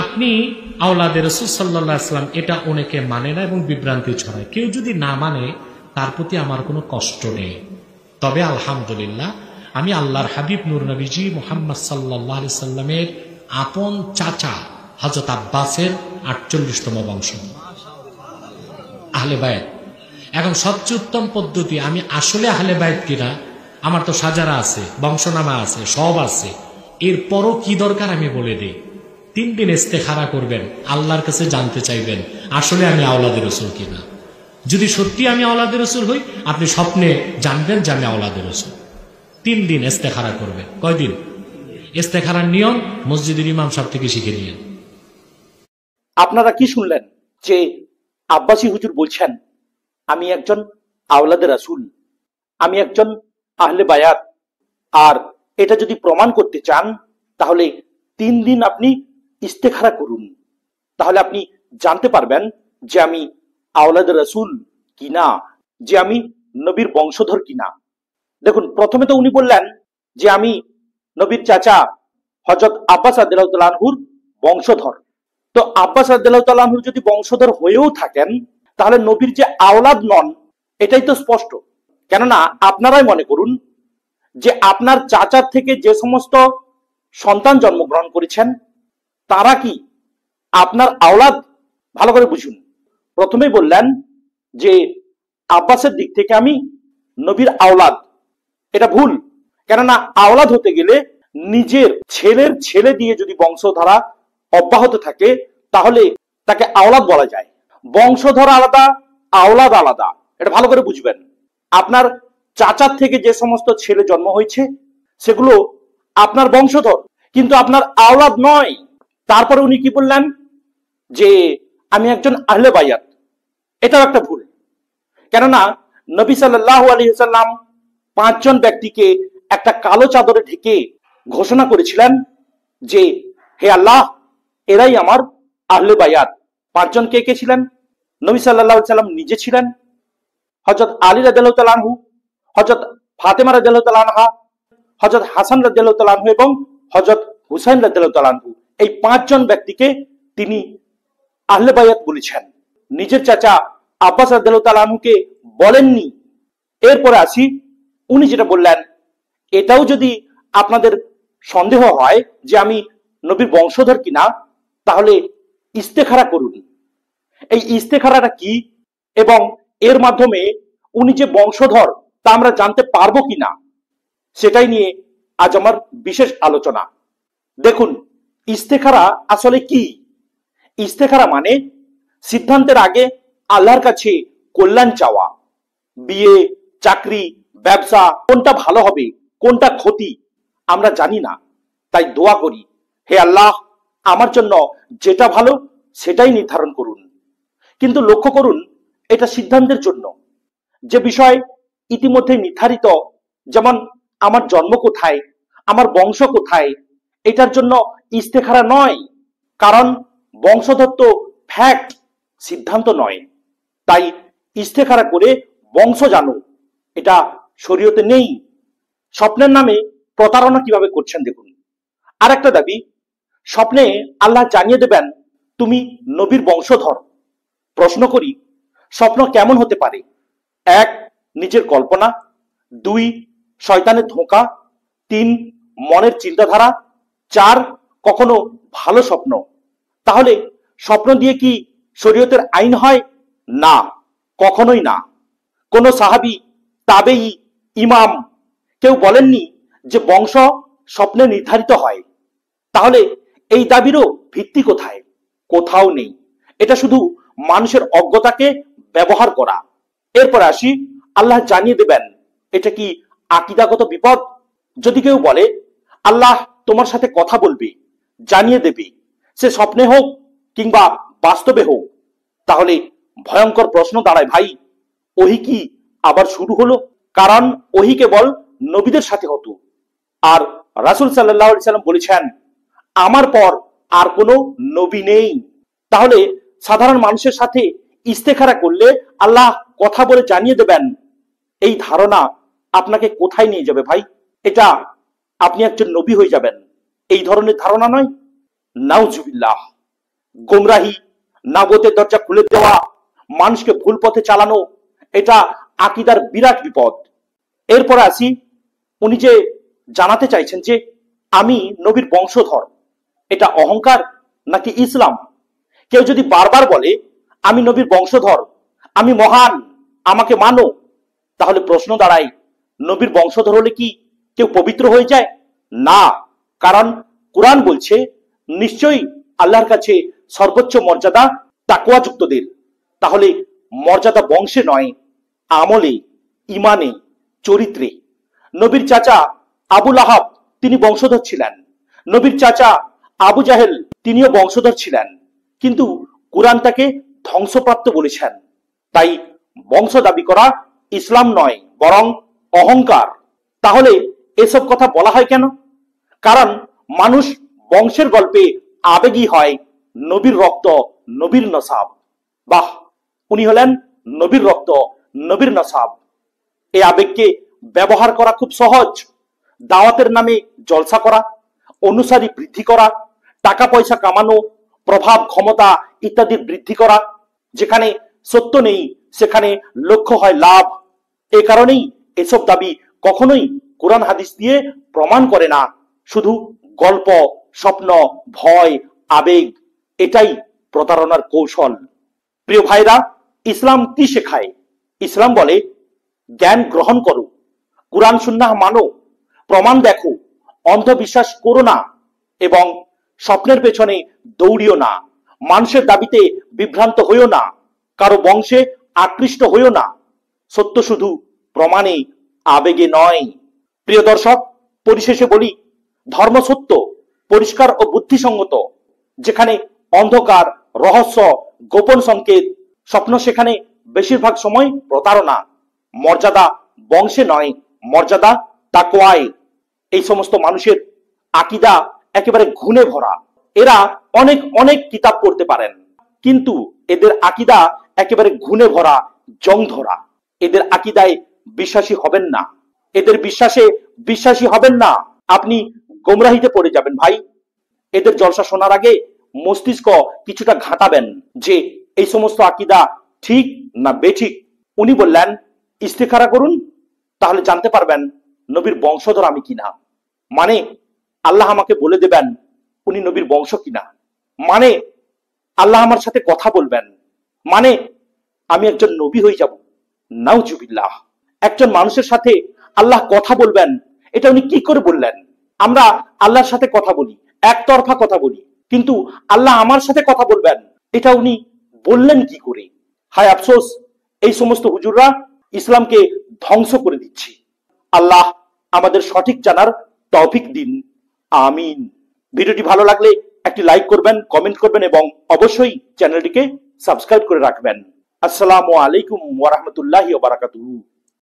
আপনি আওলাদে রাসূল সাল্লাল্লাহু আলাইহি ওয়াসাল্লাম, এটা অনেকে মানে না এবং বিভ্রান্তি ছড়ায়। কেউ যদি না মানে তার প্রতি আমার কোনো কষ্ট নেই। তবে আলহামদুলিল্লাহ আমি আল্লাহর হাবিব নূর নবীজি মুহাম্মদ সাল্লাল্লাহু আলাইহি সাল্লামের আপন চাচা হযরত আব্বাসের 48তম বংশ, আহলে বায়ত। এখন সবচেয়ে উত্তম পদ্ধতি, আমি আসলে আহলে বায়ত কিনা, আমার তো সাজারা আছে, বংশনামা আছে, সব আছে, এরপরও কি দরকার আমি বলে দিই। 3 দিন ইস্তেখারা করবেন, আল্লাহর কাছে জানতে চাইবেন আসলে আমি আওলাদে রাসূল কিনা। যদি সত্যি আমি আওলাদে রাসূল হই, আপনি স্বপ্নে জানবেন যে আমি আওলাদে রাসূল। 3 দিন ইস্তেখারা করবেন। কয়দিন? ইস্তেখারার নিয়ম মসজিদের ইমাম সাহেব থেকে শিখে নিয়েন। আপনারা কি শুনলেন যে আব্বাসী হুজুর বলছেন আমি একজন আওলাদে রাসূল, আমি একজন আহলে বায়াত। আর এটা যদি প্রমাণ করতে চান তাহলে 3 দিন আপনি ইস্তেখারা করুন, তাহলে আপনি জানতে পারবেন যে আমি আওলাদে রাসূল কিনা, যে আমি নবীর বংশধর কিনা। দেখুন, প্রথমে তো উনি বললেন যে আমি নবীর চাচা হযরত আব্বাস রাদিয়াল্লাহু তাআলা আনহুর বংশধর। তো আব্বাস রাদিয়াল্লাহু তাআলা আনহুর যদি বংশধর হয়েও থাকেন, তাহলে নবীর যে আওলাদ নন এটাই তো স্পষ্ট। কেননা আপনারাই মনে করুন যে আপনার চাচার থেকে যে সমস্ত সন্তান জন্মগ্রহণ করেছেন তারা কি আপনার আওলাদ? ভালো করে বুঝুন। প্রথমেই বললেন যে আব্বাসের দিক থেকে আমি নবীর আওলাদ, এটা ভুল। কেননা আওলাদ হতে গেলে নিজের ছেলের ছেলে দিয়ে যদি বংশধারা অব্যাহত থাকে তাহলে তাকে আওলাদ বলা যায়। বংশধর আলাদা, আওলাদ আলাদা, এটা ভালো করে বুঝবেন। আপনার চাচার থেকে যে সমস্ত ছেলে জন্ম হয়েছে সেগুলো আপনার বংশধর, কিন্তু আপনার আওলাদ নয়। তারপরে উনি কি বললেন যে আমি একজন আহলে বায়াত, এটাও একটা ভুল। কেননা নবী সাল্লাল্লাহু আলাইহি ওয়াসাল্লাম 5 জন ব্যক্তিকে একটা কালো চাদরে ঢেকে ঘোষণা করেছিলেন যে হে আল্লাহ, এরাই আমার আহলে বায়াত। 5 জন কে কে ছিলেন? নবী সাল্লাল্লাহু আলাইহি ওয়াসাল্লাম নিজে ছিলেন, হযরত আলী রাদিয়াল্লাহু তাআলা আনহু, হযরত ফাতেমা রাদিয়াল্লাহু তাআলা আনহা, হযরত হাসান রাদিয়াল্লাহু তাআলা আনহু এবং হযরত হুসাইন রাদিয়াল্লাহু তাআলা আনহু। এই 5 জন ব্যক্তিকে তিনি আহলে বায়াত বলেছেন, নিজের চাচা আব্বাস রাদিয়াল্লাহু তাআলা আনহুকে বলেননি। এরপরে আসি, উনি যেটা বললেন, এটাও যদি আপনাদের সন্দেহ হয় যে আমি নবীর বংশধর কিনা, তাহলে ইস্তেখারা করুন। এই ইস্তেখারাটা কি এবং এর মাধ্যমে উনি যে বংশধর তা আমরা জানতে পারবো কিনা, সেটাই নিয়ে আজ আমার বিশেষ আলোচনা। দেখুন, ইস্তেখারা আসলে কি? ইস্তেখারা মানে সিদ্ধান্তের আগে আল্লাহর কাছে কল্যাণ চাওয়া। বিয়ে, চাকরি, ব্যবসা, কোনটা ভালো হবে কোনটা ক্ষতি আমরা জানি না, তাই দোয়া করি, হে আল্লাহ, আমার জন্য যেটা ভালো সেটাই নির্ধারণ করুন। কিন্তু লক্ষ্য করুন, এটা সিদ্ধান্তের জন্য। যে বিষয় ইতিমধ্যে নির্ধারিত, যেমন আমার জন্ম কোথায়, আমার বংশ কোথায়, এটার জন্য ইস্তেখারা নয়। কারণ বংশধর তো ফ্যাক্ট, সিদ্ধান্ত নয়। তাই ইস্তেখারা করে বংশ জানো, এটা শরীয়তে নেই। স্বপ্নের নামে প্রতারণা কিভাবে করছেন দেখুন। আর একটা দাবি, স্বপ্নে আল্লাহ জানিয়ে দেবেন তুমি নবীর বংশধর। প্রশ্ন করি, স্বপ্ন কেমন হতে পারে? 1, নিজের কল্পনা, 2, শয়তানের ধোঁকা, 3, মনের চিন্তাধারা, 4, কখনো ভালো স্বপ্ন। তাহলে স্বপ্ন দিয়ে কি শরীয়তের আইন হয়? না, কখনোই না। কোন সাহাবী, তাবেঈ, ইমাম কেউ বলেননি যে বংশ স্বপ্নে নির্ধারিত হয়। তাহলে এই দাবিরও ভিত্তি কোথায়? কোথাও নেই। এটা শুধু মানুষের অজ্ঞতাকে ব্যবহার করা। এরপর আসি, আল্লাহ জানিয়ে দেবেন, এটা কি আকীদাগত বিপদ? যদি কেউ বলে আল্লাহ তোমার সাথে কথা বলবে, জানিয়ে দেবে, সে স্বপ্নে হোক কিংবা বাস্তবে হোক, তাহলে ভয়ঙ্কর প্রশ্ন দাঁড়ায়, ভাই ওহী কি আবার শুরু হলো? কারণ ওহী কেবল নবীদের সাথে হতো, আর রাসূল সাল্লাল্লাহু আলাইহি সাল্লাম বলেছেন আমার পর আর কোনো নবী নেই। তাহলে সাধারণ মানুষের সাথে ইস্তেখারা করলে আল্লাহ কথা বলে জানিয়ে দেবেন, এই ধারণা আপনাকে কোথায় নিয়ে যাবে ভাই? এটা আপনি একজন নবী হয়ে যাবেন, এই ধরনের ধারণা নয়। নাউজুবিল্লাহ। গোমরাহি, নাবতের দরজা খুলে দেওয়া, মানুষকে ভুল পথে চালানো, এটা আকীদার বিরাট বিপদ। এরপরে আসি, উনি যে জানাতে চাইছেন যে আমি নবীর বংশধর, এটা অহংকার নাকি ইসলাম? কেউ যদি বারবার বলে আমি নবীর বংশধর, আমি মহান, আমাকে মানো, তাহলে প্রশ্ন দাঁড়ায়, নবীর বংশধর হলে কি কেউ পবিত্র হয়ে যায়? না, কারণ কুরআন বলছে নিশ্চয়ই আল্লাহর কাছে সর্বোচ্চ মর্যাদা তাকওয়াযুক্তদের। তাহলে মর্যাদা বংশে নয়, আমলে, ইমানে, চরিত্রে। নবীর চাচা আবু লাহাব তিনি বংশধর ছিলেন, নবীর চাচা আবু জাহেল তিনিও বংশধর ছিলেন, কিন্তু কুরআন তাকে ধ্বংসপ্রাপ্ত বলেছেন। তাই বংশ দাবি করা ইসলাম নয়, বরং অহংকার। তাহলে এসব কথা বলা হয় কেন? কারণ মানুষ বংশের গল্পে আবেগী হয়। নবীর রক্ত, নবীর নসাব। বাহ, উনি হলেন নবীর রক্ত, নবীর নসাব। এই আবেগকে ব্যবহার করা খুব সহজ। দাওয়াতের নামে জলসা করা, অনুসারী বৃদ্ধি করা, টাকা পয়সা কামানো, প্রভাব ক্ষমতা ইত্যাদির বৃদ্ধি করা। যেখানে সত্য নেই সেখানে লক্ষ্য হয় লাভ। এ কারণেই এসব দাবি কখনোই কোরআন হাদিস দিয়ে প্রমাণ করে না, শুধু গল্প, স্বপ্ন, ভয়, আবেগ। এটাই প্রতারণার কৌশল। প্রিয় ভাইরা, ইসলাম কি শেখায়? ইসলাম বলে জ্ঞান গ্রহণ করো, কুরআন সুন্নাহ মানো, প্রমাণ দেখো, অন্ধবিশ্বাস করো না এবং স্বপ্নের পেছনে দৌড়িও না। মানুষের দাবিতে বিভ্রান্ত হইও না, কারো বংশে আকৃষ্ট হইও না। সত্য শুধু প্রমাণে, আবেগে নয়। প্রিয় দর্শক, পরিশেষে বলি, ধর্ম সত্য, পরিষ্কার ও বুদ্ধিসঙ্গত। যেখানে অন্ধকার, রহস্য, গোপন সংকেত, স্বপ্ন, সেখানে বেশিরভাগ সময় প্রতারণা। মর্যাদা বংশে নয়, মর্যাদা তাকওয়ায়। এই সমস্ত মানুষের আকীদা একেবারে ঘুণে ভরা। এরা অনেক অনেক কিতাব পড়তে পারেন, কিন্তু এদের আকীদা একেবারে ঘুণে ভরা, জং ধরা। এদের আকীদায় বিশ্বাসী হবেন না, এদের বিশ্বাসে বিশ্বাসী হবেন না। আপনি গোমরাহিতে পড়ে যাবেন ভাই। এদের জলসা শোনার আগে মস্তিষ্ক কিছুটা ঘাঁটাবেন যে এই সমস্ত আকীদা ঠিক না বেঠিক। উনি বললেন ইস্তেখারা করুন, তাহলে জানতে পারবেন নবীর বংশধর আমি কিনা। মানে আল্লাহ আমাকে বলে দেবেন উনি নবীর বংশ কিনা। মানে আল্লাহ আমার সাথে কথা বলবেন। মানে আমি একজন নবী হয়ে যাব। নাউজুবিল্লাহ। একজন মানুষের সাথে আল্লাহ কথা বলবেন, এটা উনি কি করে বললেন? আমরা আল্লাহর সাথে কথা বলি, একতরফা কথা বলি, কিন্তু আল্লাহ আমার সাথে কথা বলবেন, এটা উনি বললেন কি করে? হায় আফসোস, এই সমস্ত হুজুররা ইসলামকে ধ্বংস করে দিচ্ছে। আল্লাহ আমাদের সঠিক জানার তৌফিক দিন, আমিন। ভিডিওটি ভালো লাগলে একটি লাইক করবেন, কমেন্ট করবেন এবং অবশ্যই চ্যানেলটিকে সাবস্ক্রাইব করে রাখবেন। আসসালামু আলাইকুম ওয়া রাহমাতুল্লাহি ওয়া বারাকাতুহু।